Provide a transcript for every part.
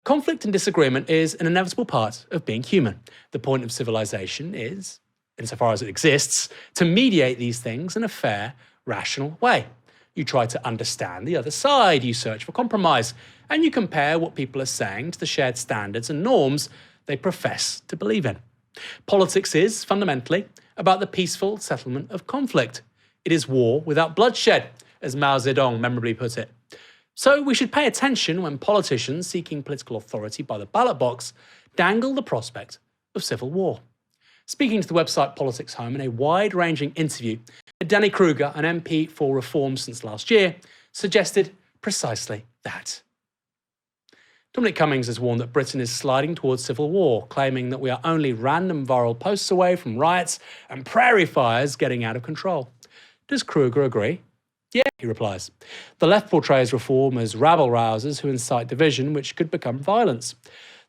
Conflict and disagreement is an inevitable part of being human. The point of civilization is, insofar as it exists, to mediate these things in a fair, rational way. You try to understand the other side, you search for compromise, and you compare what people are saying to the shared standards and norms they profess to believe in. Politics is, fundamentally, about the peaceful settlement of conflict. It is war without bloodshed, as Mao Zedong memorably put it. So we should pay attention when politicians seeking political authority by the ballot box dangle the prospect of civil war. Speaking to the website Politics Home in a wide-ranging interview, Danny Krueger, an MP for Reform since last year, suggested precisely that. Dominic Cummings has warned that Britain is sliding towards civil war, claiming that we are only random viral posts away from riots and prairie fires getting out of control. Does Krueger agree? Yeah, he replies. The left portrays reform as rabble-rousers who incite division, which could become violence.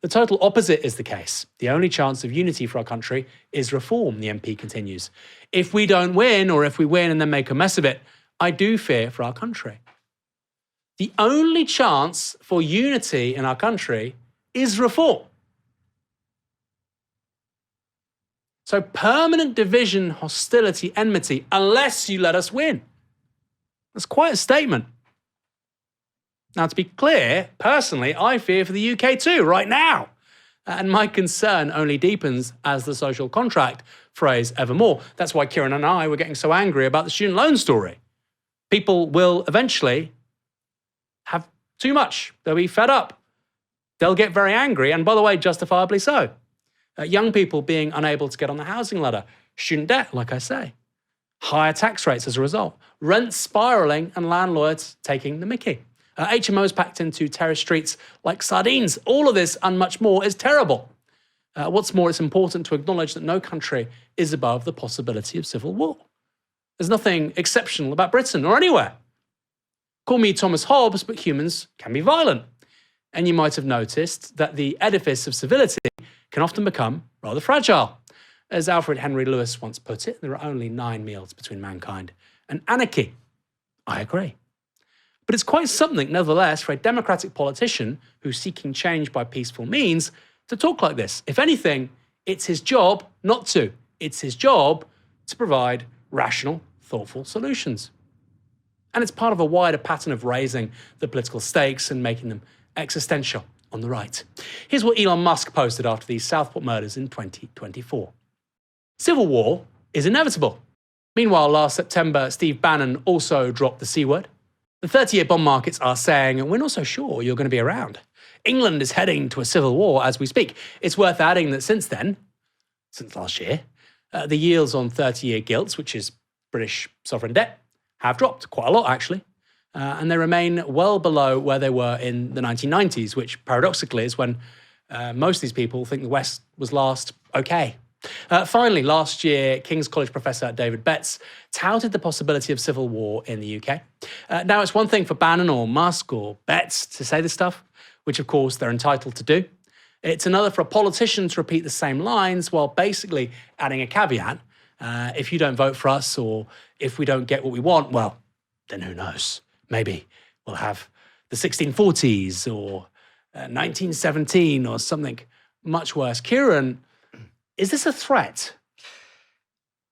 The total opposite is the case. The only chance of unity for our country is reform, the MP continues. If we don't win, or if we win and then make a mess of it, I do fear for our country. The only chance for unity in our country is reform. So permanent division, hostility, enmity, unless you let us win. That's quite a statement. Now, to be clear, personally, I fear for the UK too, right now. And my concern only deepens as the social contract phrase evermore. That's why Kieran and I were getting so angry about the student loan story. People will eventually have too much. They'll be fed up. They'll get very angry, and by the way, justifiably so. Young people being unable to get on the housing ladder. Student debt, like I say. Higher tax rates as a result. Rent spiralling and landlords taking the mickey. HMOs packed into terrace streets like sardines. All of this and much more is terrible. What's more, it's important to acknowledge that no country is above the possibility of civil war. There's nothing exceptional about Britain or anywhere. Call me Thomas Hobbes, but humans can be violent. And you might have noticed that the edifice of civility can often become rather fragile. As Alfred Henry Lewis once put it, there are only 9 meals between mankind and anarchy. I agree. But it's quite something, nevertheless, for a democratic politician who's seeking change by peaceful means to talk like this. If anything, it's his job not to. It's his job to provide rational, thoughtful solutions. And it's part of a wider pattern of raising the political stakes and making them existential on the right. Here's what Elon Musk posted after the Southport murders in 2024. Civil war is inevitable. Meanwhile, last September, Steve Bannon also dropped the C word. The 30-year bond markets are saying, we're not so sure you're going to be around. England is heading to a civil war as we speak. It's worth adding that since then, since last year, the yields on 30-year gilts, which is British sovereign debt, have dropped quite a lot, actually. And they remain well below where they were in the 1990s, which paradoxically is when most of these people think the West was last okay. Finally, last year, King's College professor David Betts touted the possibility of civil war in the UK. Now, it's one thing for Bannon or Musk or Betts to say this stuff, which of course they're entitled to do. It's another for a politician to repeat the same lines while basically adding a caveat. If you don't vote for us, or if we don't get what we want, well, then who knows? Maybe we'll have the 1640s or 1917 or something much worse. Kieran, is this a threat?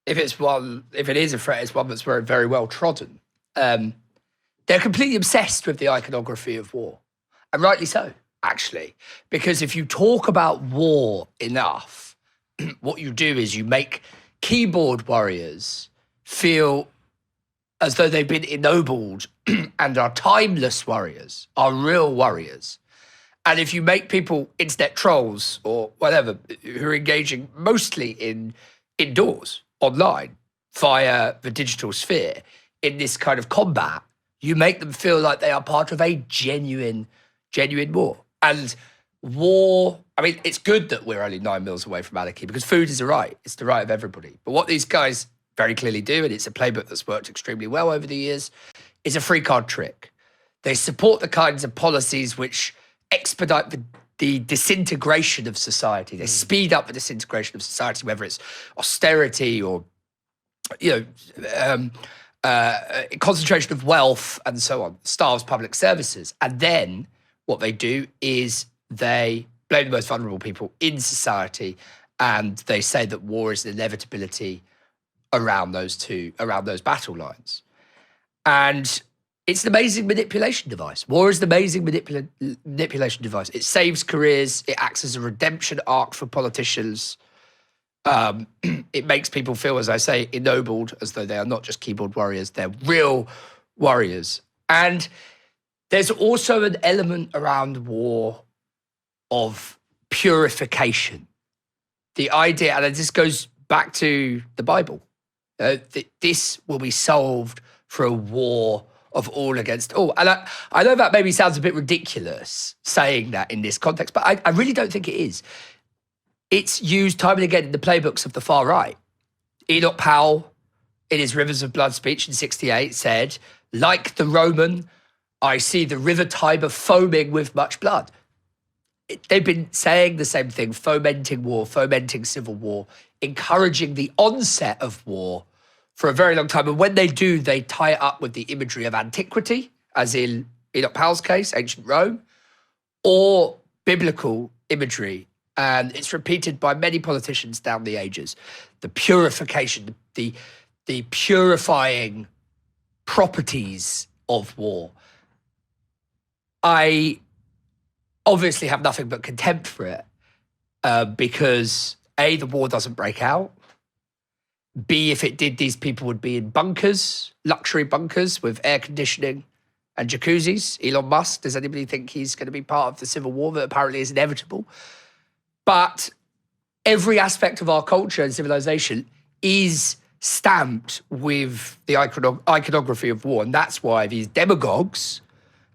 If it is a threat, it's one that's very, very well trodden. They're completely obsessed with the iconography of war. And rightly so, actually. Because if you talk about war enough, what you do is you make keyboard warriors feel as though they've been ennobled and are timeless warriors, are real warriors. And if you make people internet trolls or whatever, who are engaging mostly indoors, online, via the digital sphere, in this kind of combat, you make them feel like they are part of a genuine war. And war, I mean, it's good that we're only 9 meals away from anarchy because food is a right. It's the right of everybody. But what these guys very clearly do, and it's a playbook that's worked extremely well over the years, is a free card trick. They support the kinds of policies which expedite the disintegration of society. They speed up the disintegration of society, whether it's austerity or, concentration of wealth and so on, starves public services. And then what they do is they blame the most vulnerable people in society, and they say that war is an inevitability around those battle lines. And it's an amazing manipulation device. War is an amazing manipulation device. It saves careers. It acts as a redemption arc for politicians. It makes people feel, as I say, ennobled, as though they are not just keyboard warriors, they're real warriors. And there's also an element around war of purification. The idea, and this goes back to the Bible, that this will be solved for a war of all against all. And I know that maybe sounds a bit ridiculous saying that in this context, but I really don't think it is. It's used time and again in the playbooks of the far right. Enoch Powell, in his Rivers of Blood speech in 1968, said, like the Roman, I see the river Tiber foaming with much blood. They've been saying the same thing, fomenting war, fomenting civil war, encouraging the onset of war for a very long time. And when they do, they tie it up with the imagery of antiquity, as in Enoch Powell's case, ancient Rome, or biblical imagery. And it's repeated by many politicians down the ages. The purification, the purifying properties of war. I obviously have nothing but contempt for it because A, the war doesn't break out. B, if it did, these people would be in bunkers, luxury bunkers with air conditioning and jacuzzis. Elon Musk, does anybody think he's going to be part of the civil war that apparently is inevitable? But every aspect of our culture and civilization is stamped with the iconography of war. And that's why these demagogues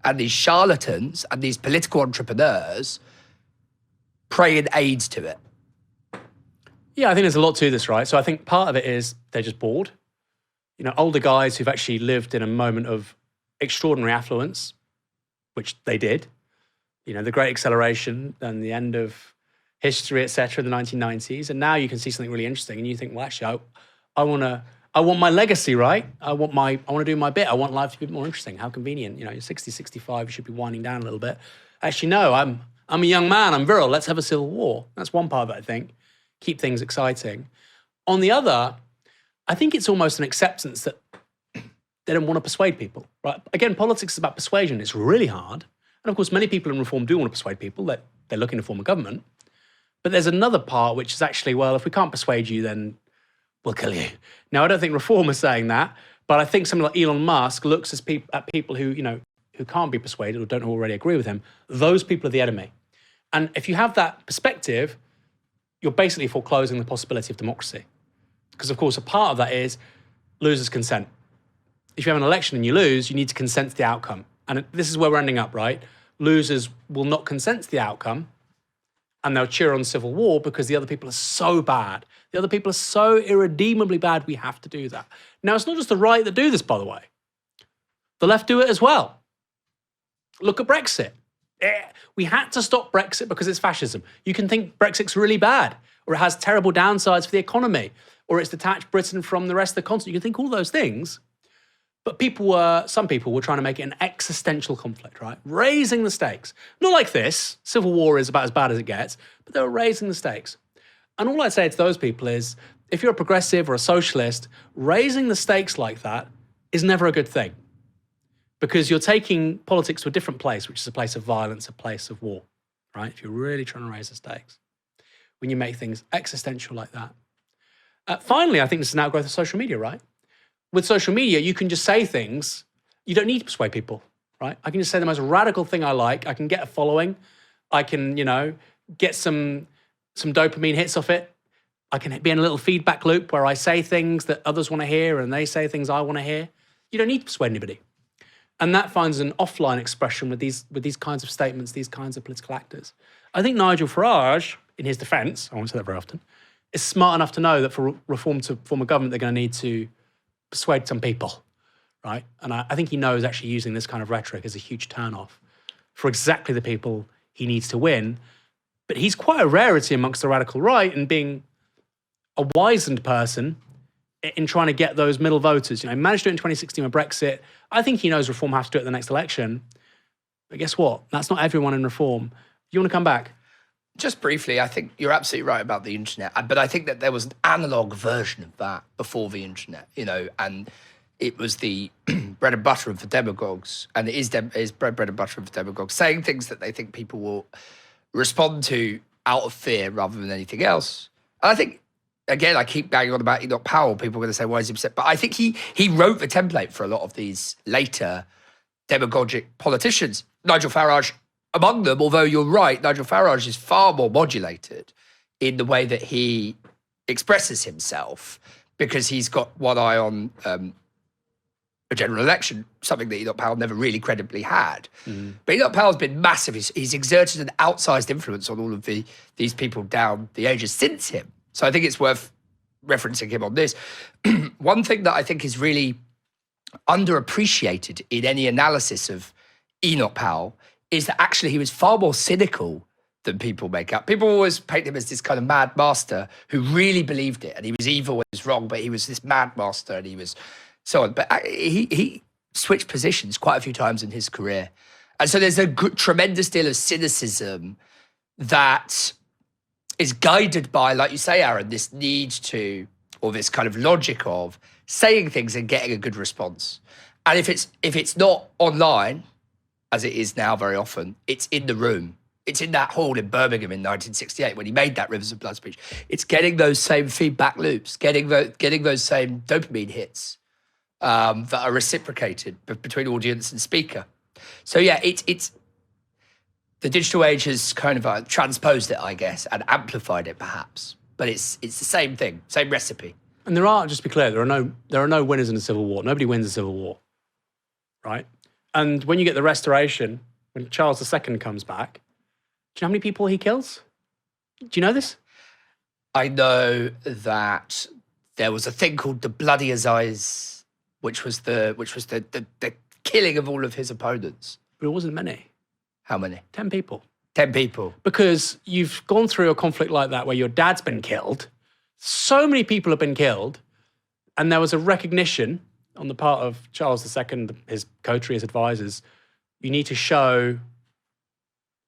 and these charlatans and these political entrepreneurs pray in aid to it. Yeah, I think there's a lot to this, right? So I think part of it is they're just bored. You know, older guys who've actually lived in a moment of extraordinary affluence, which they did. You know, the Great Acceleration and the end of history, etc., in the 1990s. And now you can see something really interesting and you think, well, actually, I want my legacy, right? I want to do my bit. I want life to be more interesting. How convenient. You know, you're 60, 65, you should be winding down a little bit. Actually, no, I'm a young man, I'm virile, let's have a civil war. That's one part of it, I think. Keep things exciting. On the other, I think it's almost an acceptance that they don't want to persuade people, right? Again, politics is about persuasion. It's really hard. And of course, many people in reform do want to persuade people that they're looking to form a government. But there's another part which is actually, well, if we can't persuade you, then we'll kill you. Now, I don't think reform is saying that, but I think someone like Elon Musk looks at people who, you know, who can't be persuaded or don't already agree with him. Those people are the enemy. And if you have that perspective, you're basically foreclosing the possibility of democracy. Because, of course, a part of that is losers consent. If you have an election and you lose, you need to consent to the outcome. And this is where we're ending up, right? Losers will not consent to the outcome, and they'll cheer on civil war because the other people are so bad. The other people are so irredeemably bad, we have to do that. Now, it's not just the right that do this, by the way. The left do it as well. Look at Brexit. We had to stop Brexit because it's fascism. You can think Brexit's really bad, or it has terrible downsides for the economy, or it's detached Britain from the rest of the continent. You can think all those things. But some people were trying to make it an existential conflict, right? Raising the stakes. Not like this. Civil war is about as bad as it gets, but they were raising the stakes. And all I'd say to those people is, if you're a progressive or a socialist, raising the stakes like that is never a good thing. Because you're taking politics to a different place, which is a place of violence, a place of war, right? If you're really trying to raise the stakes. When you make things existential like that. Finally, I think this is an outgrowth of social media, right? With social media, you can just say things. You don't need to persuade people, right? I can just say the most radical thing I like. I can get a following. I can, you know, get some dopamine hits off it. I can be in a little feedback loop where I say things that others want to hear and they say things I want to hear. You don't need to persuade anybody. And that finds an offline expression with these kinds of statements, these kinds of political actors. I think Nigel Farage, in his defence, I won't say that very often, is smart enough to know that for reform to form a government, they're going to need to persuade some people, right? And I think he knows actually using this kind of rhetoric is a huge turn-off for exactly the people he needs to win. But he's quite a rarity amongst the radical right in being a wizened person in trying to get those middle voters. You know, he managed to do it in 2016 with Brexit. I think he knows reform has to do it at the next election. But guess what? That's not everyone in reform. You want to come back? Just briefly, I think you're absolutely right about the internet, but I think that there was an analog version of that before the internet, and it was the bread and butter of the demagogues, and it is bread and butter of the demagogues, saying things that they think people will respond to out of fear rather than anything else. And I think, again, I keep banging on about Enoch Powell. People are going to say, why is he upset? But I think he wrote the template for a lot of these later demagogic politicians. Nigel Farage among them, although you're right, Nigel Farage is far more modulated in the way that he expresses himself because he's got one eye on a general election, something that Enoch Powell never really credibly had. But Enoch Powell's been massive. He's exerted an outsized influence on all of these people down the ages since him. So I think it's worth referencing him on this. One thing that I think is really underappreciated in any analysis of Enoch Powell is that actually he was far more cynical than people make up. People always paint him as this kind of mad master who really believed it, and he was evil and he was wrong, but he was this mad master and he was so on. But he switched positions quite a few times in his career. And so there's a tremendous deal of cynicism that is guided by, like you say, Aaron, this need to, or this kind of logic of saying things and getting a good response. And if it's not online, as it is now very often, it's in the room. It's in that hall in Birmingham in 1968 when he made that Rivers of Blood speech. It's getting those same feedback loops, getting those same dopamine hits that are reciprocated between audience and speaker. So yeah, it's the digital age has kind of transposed it, I guess, and amplified it perhaps. But it's the same thing, same recipe. And just to be clear, there are no winners in a civil war. Nobody wins a civil war, right? And when you get the Restoration, when Charles II comes back, do you know how many people he kills? Do you know this? I know that there was a thing called the Bloody Assize, which was the killing of all of his opponents. But it wasn't many. How many? 10 people. 10 people. Because you've gone through a conflict like that where your dad's been killed, so many people have been killed, and there was a recognition on the part of Charles II, his coterie, his advisors, you need to show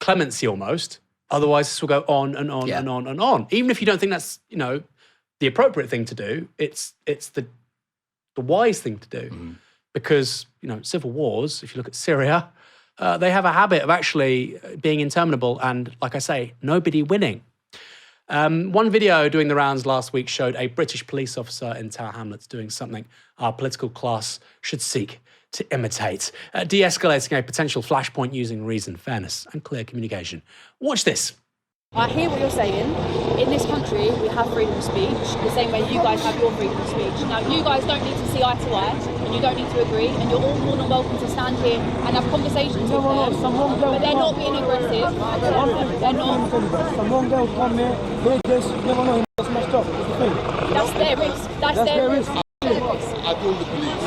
clemency almost, otherwise this will go on and on and on and on. Even if you don't think that's, the appropriate thing to do, it's the wise thing to do. Because, civil wars, if you look at Syria, they have a habit of actually being interminable and, like I say, nobody winning. One video doing the rounds last week showed a British police officer in Tower Hamlets doing something our political class should seek to imitate, de-escalating a potential flashpoint using reason, fairness, and clear communication. Watch this. I hear what you're saying. In this country, we have freedom of speech, the same way you guys have your freedom of speech. Now, you guys don't need to see eye to eye, and you don't need to agree, and you're all more than welcome to stand here and have conversations with them, but they're not being aggressive. They're not. Someone will come here, they just never know what's messed up. That's their risk. That's their risk. I told the police,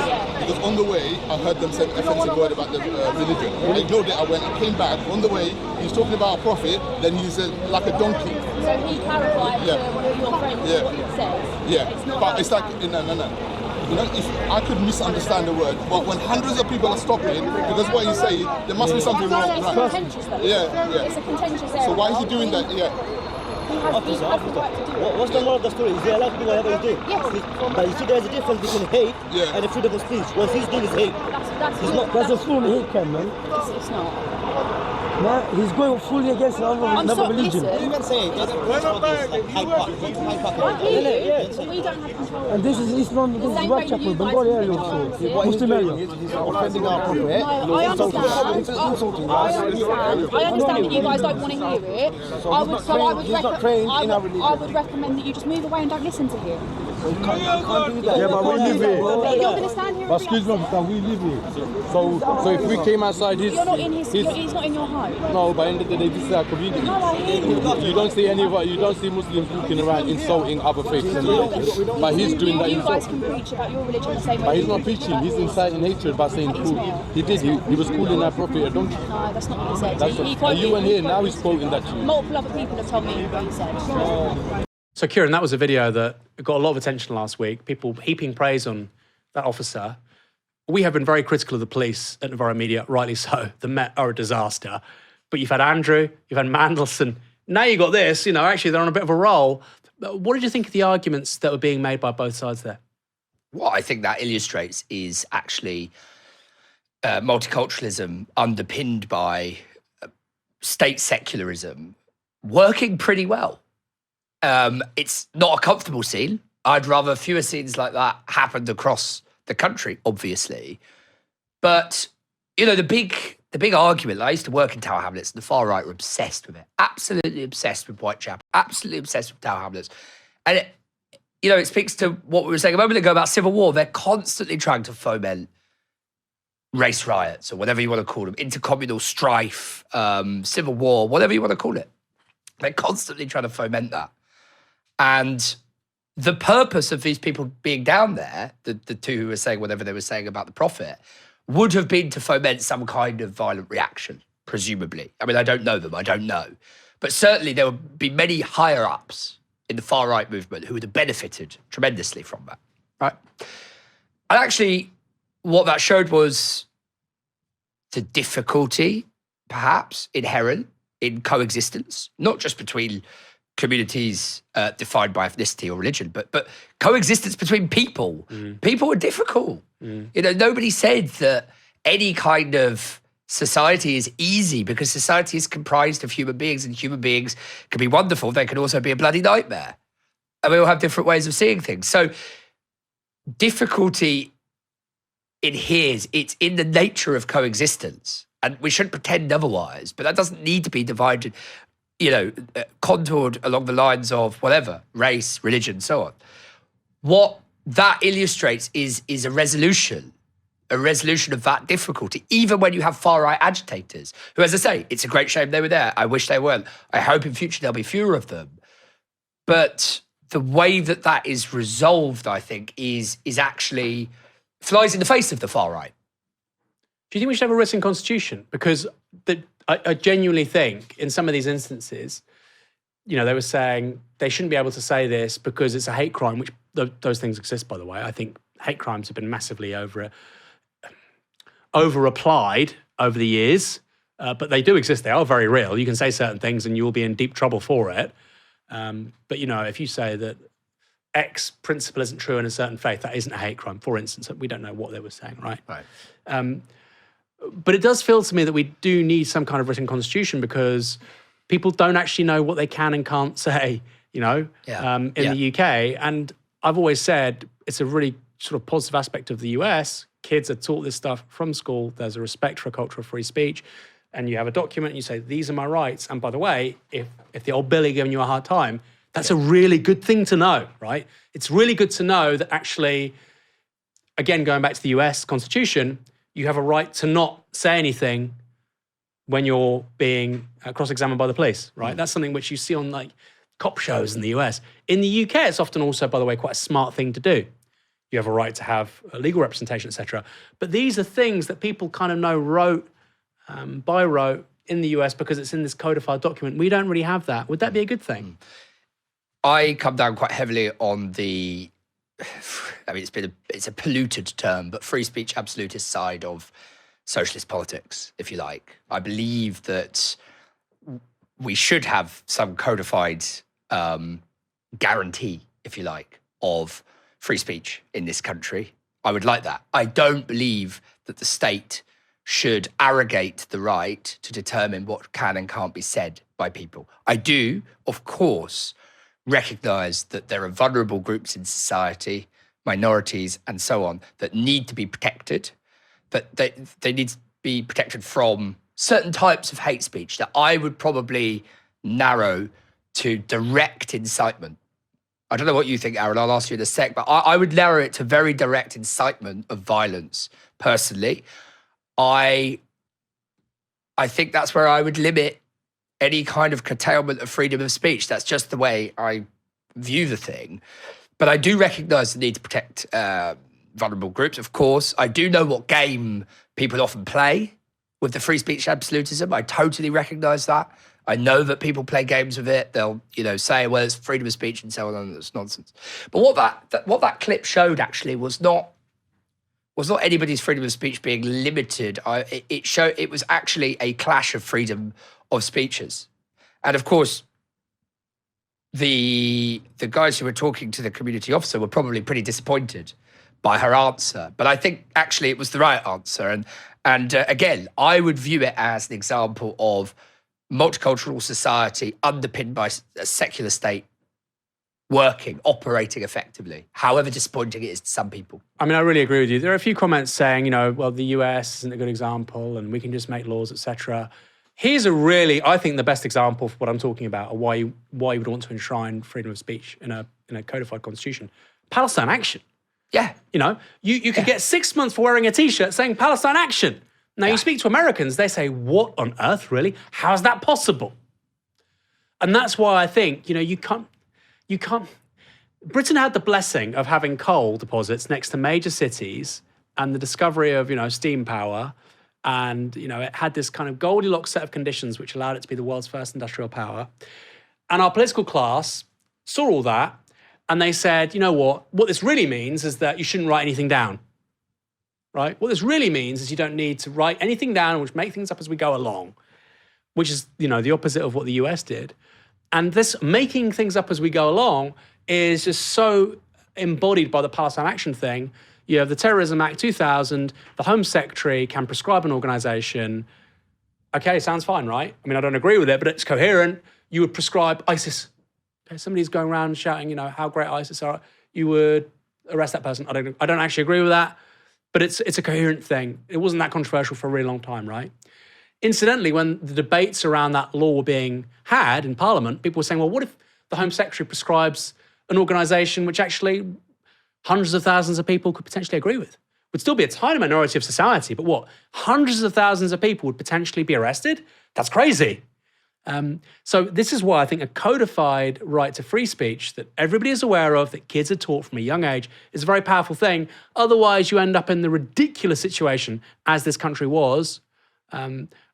because on the way, I heard them say an offensive word about the religion. I ignored it, I came back. On the way, he's talking about a prophet, then he's like a donkey. So he clarified to one of your friends what he says. Yeah, but it's like, no. If I could misunderstand the word, but when hundreds of people are stopping, because what he's saying, there must be something wrong. It's contentious though. Yeah. It's a contentious area. So why is he doing that? Yeah. He has the right to do it. What's the moral of the story? Is there allowed to do whatever he's doing? Yes. But you see, there's a difference between hate and the freedom of speech. What he's doing is hate. That's a full hate crime, man. It's not. Man, he's going fully against another religion. Listen. Even saying there's a We don't have control. and this is Whitechapel, Bengali area also. Muslim area. He's offending our prophet. I understand. I understand that you guys don't want to hear it. I would recommend that you just move away and don't listen to him. Yeah, but we live here. You're going to stand here. But excuse me, we live here. So if we came outside, he's not in he's not in your home. No, but at the end of the day, this is our community. No, I hear you. You don't see Muslims walking around insulting other faiths and religions. But he's doing that You guys himself. can preach about your religion the same way. But he's not preaching. He's inciting hatred by saying cool. He did. He was calling our prophet a donkey. No, that's not what he said. That's what, you weren't here. Now he's quoting that to you. Multiple other people have told me what he said. So, Kieran, that was a video that got a lot of attention last week, people heaping praise on that officer. We have been very critical of the police at Novara Media, rightly so. The Met are a disaster. but you've had Andrew, you've had Mandelson. Now you've got this, actually they're on a bit of a roll. What did you think of the arguments that were being made by both sides there? What I think that illustrates is actually multiculturalism underpinned by state secularism working pretty well. It's not a comfortable scene. I'd rather fewer scenes like that happened across the country, obviously. But, the big argument, I used to work in Tower Hamlets, and the far right were obsessed with it. Absolutely obsessed with Whitechapel. Absolutely obsessed with Tower Hamlets. And, it speaks to what we were saying a moment ago about civil war. They're constantly trying to foment race riots, or whatever you want to call them, intercommunal strife, civil war, whatever you want to call it. They're constantly trying to foment that. And the purpose of these people being down there, the two who were saying whatever they were saying about the prophet, would have been to foment some kind of violent reaction, presumably. I mean, I don't know them, I don't know. But certainly there would be many higher-ups in the far-right movement who would have benefited tremendously from that, right? And actually, what that showed was the difficulty, perhaps, inherent in coexistence, not just between communities defined by ethnicity or religion, but coexistence between people. People are difficult. Nobody said that any kind of society is easy, because society is comprised of human beings, and human beings can be wonderful. They can also be a bloody nightmare. And we all have different ways of seeing things. So difficulty inheres, it's in the nature of coexistence. And we shouldn't pretend otherwise, but that doesn't need to be divided, contoured along the lines of whatever, race, religion, so on. What that illustrates is a resolution of that difficulty, even when you have far-right agitators, who, as I say, it's a great shame they were there. I wish they weren't. I hope in future there'll be fewer of them. But the way that is resolved, I think, is actually flies in the face of the far-right. Do you think we should have a written constitution? Because I genuinely think in some of these instances, they were saying they shouldn't be able to say this because it's a hate crime, which those things exist, by the way. I think hate crimes have been massively over-applied over the years, but they do exist. They are very real. You can say certain things and you will be in deep trouble for it. But, if you say that X principle isn't true in a certain faith, that isn't a hate crime, for instance. We don't know what they were saying, right? Right. But it does feel to me that we do need some kind of written constitution, because people don't actually know what they can and can't say, in the UK. And I've always said it's a really sort of positive aspect of the US. Kids are taught this stuff from school. There's a respect for a culture of free speech. And you have a document and you say, these are my rights. And by the way, if the old Billy giving you a hard time, that's a really good thing to know, right? It's really good to know that actually, again, going back to the US Constitution, you have a right to not say anything when you're being cross-examined by the police, right? That's something which you see on cop shows in the US. In the UK, it's often also, by the way, quite a smart thing to do. You have a right to have legal representation, etc. But these are things that people kind of know by rote in the US because it's in this codified document. We don't really have that. Would that be a good thing? I come down quite heavily on the, it's a polluted term, but free speech absolutist side of socialist politics, if you like. I believe that we should have some codified guarantee, if you like, of free speech in this country. I would like that. I don't believe that the state should arrogate the right to determine what can and can't be said by people. I do, of course, recognise that there are vulnerable groups in society, minorities and so on, that need to be protected, that they need to be protected from certain types of hate speech that I would probably narrow to direct incitement. I don't know what you think, Aaron, I'll ask you in a sec, but I would narrow it to very direct incitement of violence, personally. I think that's where I would limit any kind of curtailment of freedom of speech. That's just the way I view the thing. But I do recognise the need to protect vulnerable groups, of course. I do know what game people often play with the free speech absolutism. I totally recognise that. I know that people play games with it. They'll, say, well, it's freedom of speech and so on, and it's nonsense. But what that clip showed actually was not anybody's freedom of speech being limited. It was actually a clash of freedom of speeches. And of course, the guys who were talking to the community officer were probably pretty disappointed by her answer. But I think actually it was the right answer. And again, I would view it as an example of multicultural society underpinned by a secular state working, operating effectively, however disappointing it is to some people. I mean, I really agree with you. There are a few comments saying, well, the US isn't a good example and we can just make laws, etc. Here's a really, I think, the best example for what I'm talking about, or why you would want to enshrine freedom of speech in a codified constitution. Palestine Action. Yeah. You could get 6 months for wearing a T-shirt saying Palestine Action. Now, you speak to Americans, they say, what on earth, really? How is that possible? And that's why I think, you can't. Britain had the blessing of having coal deposits next to major cities and the discovery of, steam power. And, it had this kind of Goldilocks set of conditions which allowed it to be the world's first industrial power. And our political class saw all that and they said, what this really means is that you shouldn't write anything down, right? What this really means is you don't need to write anything down, which make things up as we go along, which is, the opposite of what the US did. And this making things up as we go along is just so embodied by the Palestine Action thing. You have the Terrorism Act 2000, the Home Secretary can prescribe an organisation. Okay, sounds fine, right? I mean, I don't agree with it, but it's coherent. You would prescribe ISIS. Okay, somebody's going around shouting, how great ISIS are. You would arrest that person. I don't actually agree with that, but it's a coherent thing. It wasn't that controversial for a really long time, right? Incidentally, when the debates around that law were being had in Parliament, people were saying, well, what if the Home Secretary prescribes an organisation which actually hundreds of thousands of people could potentially agree with? Would still be a tiny minority of society, but what? Hundreds of thousands of people would potentially be arrested? That's crazy. So this is why I think a codified right to free speech that everybody is aware of, that kids are taught from a young age, is a very powerful thing. Otherwise, you end up in the ridiculous situation, as this country was,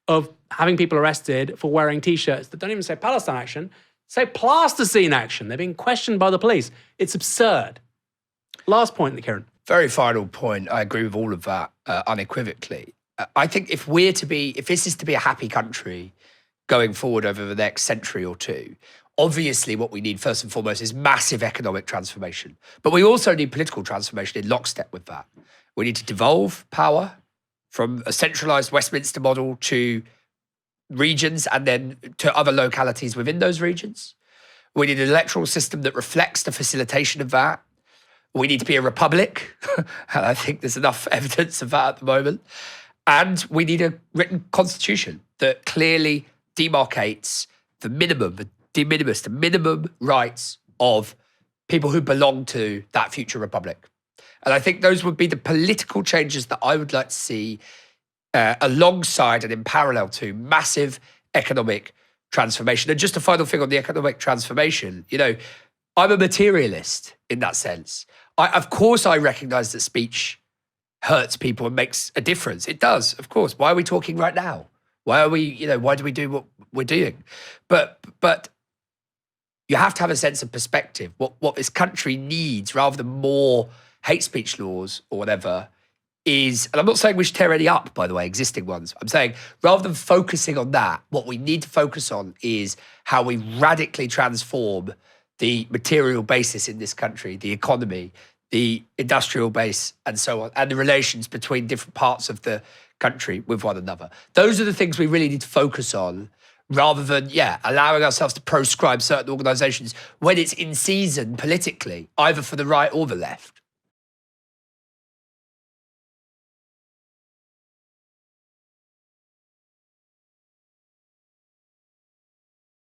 of having people arrested for wearing T-shirts that don't even say Palestine Action, say Plasticine Action. They're being questioned by the police. It's absurd. Last point, Kieran. Very final point. I agree with all of that unequivocally. I think if this is to be a happy country going forward over the next century or two, obviously what we need first and foremost is massive economic transformation. But we also need political transformation in lockstep with that. We need to devolve power from a centralised Westminster model to regions and then to other localities within those regions. We need an electoral system that reflects the facilitation of that. We need to be a republic, and I think there's enough evidence of that at the moment. And we need a written constitution that clearly demarcates the de minimis, the minimum rights of people who belong to that future republic. And I think those would be the political changes that I would like to see alongside and in parallel to massive economic transformation. And just a final thing on the economic transformation, I'm a materialist in that sense. Of course, I recognise that speech hurts people and makes a difference. It does, of course. Why are we talking right now? Why do we do what we're doing? But you have to have a sense of perspective. What this country needs, rather than more hate speech laws or whatever, is, and I'm not saying we should tear any up, by the way, existing ones. I'm saying rather than focusing on that, what we need to focus on is how we radically transform the material basis in this country, the economy, the industrial base, and so on, and the relations between different parts of the country with one another. Those are the things we really need to focus on, rather than, allowing ourselves to proscribe certain organisations when it's in season politically, either for the right or the left.